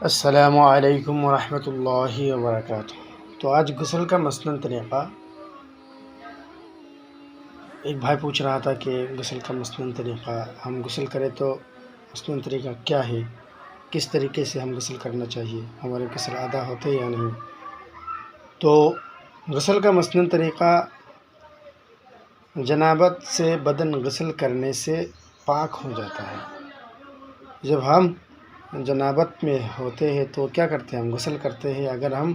السلام علیکم ورحمۃ اللہ وبرکاتہ۔ تو آج غسل کا مثنن طریقہ، ایک بھائی پوچھ رہا تھا کہ غسل کا مثنن طریقہ، ہم غسل کریں تو مثنن طریقہ کیا ہے، کس طریقے سے ہم غسل کرنا چاہیے، ہمارے غسل ادا ہوتے یا نہیں۔ تو غسل کا مثنن طریقہ، جنابت سے بدن غسل کرنے سے پاک ہو جاتا ہے۔ جب ہم جنابت میں ہوتے ہیں تو کیا کرتے ہیں، ہم غسل کرتے ہیں۔ اگر ہم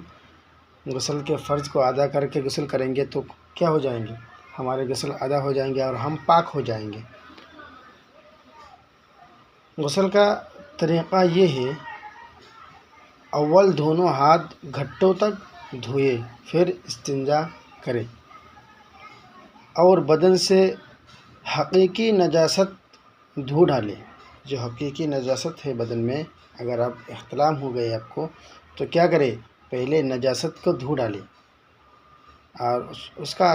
غسل کے فرض کو ادا کر کے غسل کریں گے تو کیا ہو جائیں گے، ہمارے غسل ادا ہو جائیں گے اور ہم پاک ہو جائیں گے۔ غسل کا طریقہ یہ ہے، اول دونوں ہاتھ گھٹوں تک دھوئے، پھر استنجا کرے اور بدن سے حقیقی نجاست دھو ڈالے۔ جو حقیقی نجاست ہے بدن میں، اگر آپ احتلام ہو گئے آپ کو تو کیا کرے، پہلے نجاست کو دھو ڈالے۔ اور اس کا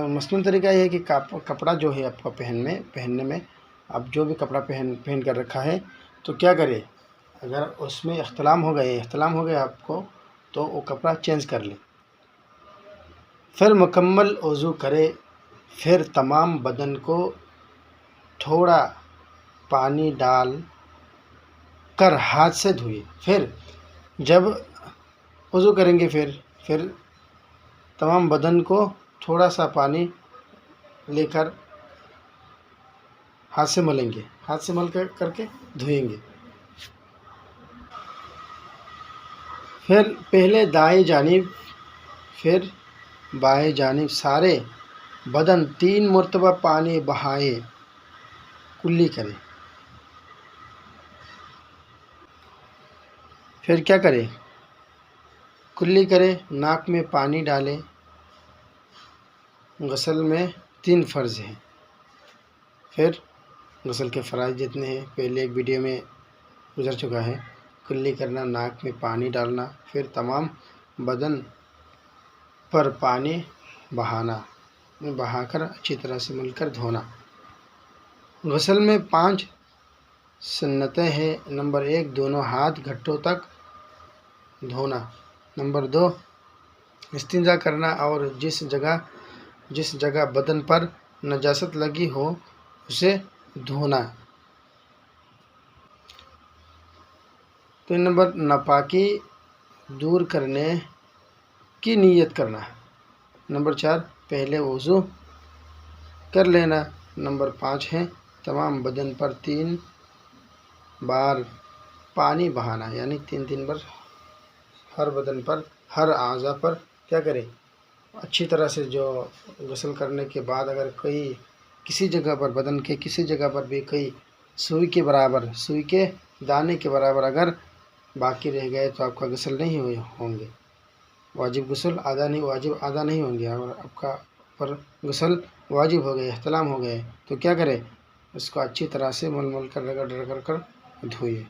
مثنن طریقہ یہ ہے کہ کپڑا جو ہے آپ کا پہننے میں، آپ جو بھی کپڑا پہن کر رکھا ہے تو کیا کرے، اگر اس میں احتلام ہو گئے آپ کو تو وہ کپڑا چینج کر لے، پھر مکمل وضو کرے، پھر تمام بدن کو تھوڑا پانی ڈال کر ہاتھ سے دھوئے۔ پھر جب وضو کریں گے پھر تمام بدن کو تھوڑا سا پانی لے کر ہاتھ سے ملیں گے، ہاتھ سے مل کر کے دھوئیں گے۔ پھر پہلے دائیں جانب پھر بائیں جانب سارے بدن 3 مرتبہ پانی بہائے کلی کرے۔ پھر کیا کرے، کلی کرے، ناک میں پانی ڈالے۔ غسل میں 3 فرض ہیں، پھر غسل کے فرائض جتنے ہیں پہلے ایک ویڈیو میں گزر چکا ہے۔ کلی کرنا، ناک میں پانی ڈالنا، پھر تمام بدن پر پانی بہا کر اچھی طرح سے مل کر دھونا۔ غسل میں 5 سنتیں ہیں۔ نمبر 1، دونوں ہاتھ گھٹوں تک دھونا۔ نمبر 2، استنجا کرنا اور جس جگہ بدن پر نجاست لگی ہو اسے دھونا۔ 3 نمبر، ناپاکی دور کرنے کی نیت کرنا۔ نمبر 4، پہلے وضو کر لینا۔ نمبر 5 ہے، تمام بدن پر 3 بار پانی بہانا، یعنی 3 بار ہر بدن پر، ہر اعضاء پر کیا کرے، اچھی طرح سے۔ جو غسل کرنے کے بعد اگر کسی جگہ پر، بدن کے کسی جگہ پر بھی کوئی سوئی کے دانے کے برابر اگر باقی رہ گئے تو آپ کا غسل نہیں ہوں گے، واجب ادا نہیں ہوں گے۔ اگر آپ کا پر غسل واجب ہو گئے، احتلام ہو گئے تو کیا کرے، اس کو اچھی طرح سے مل کر رگڑ کر دھوئے۔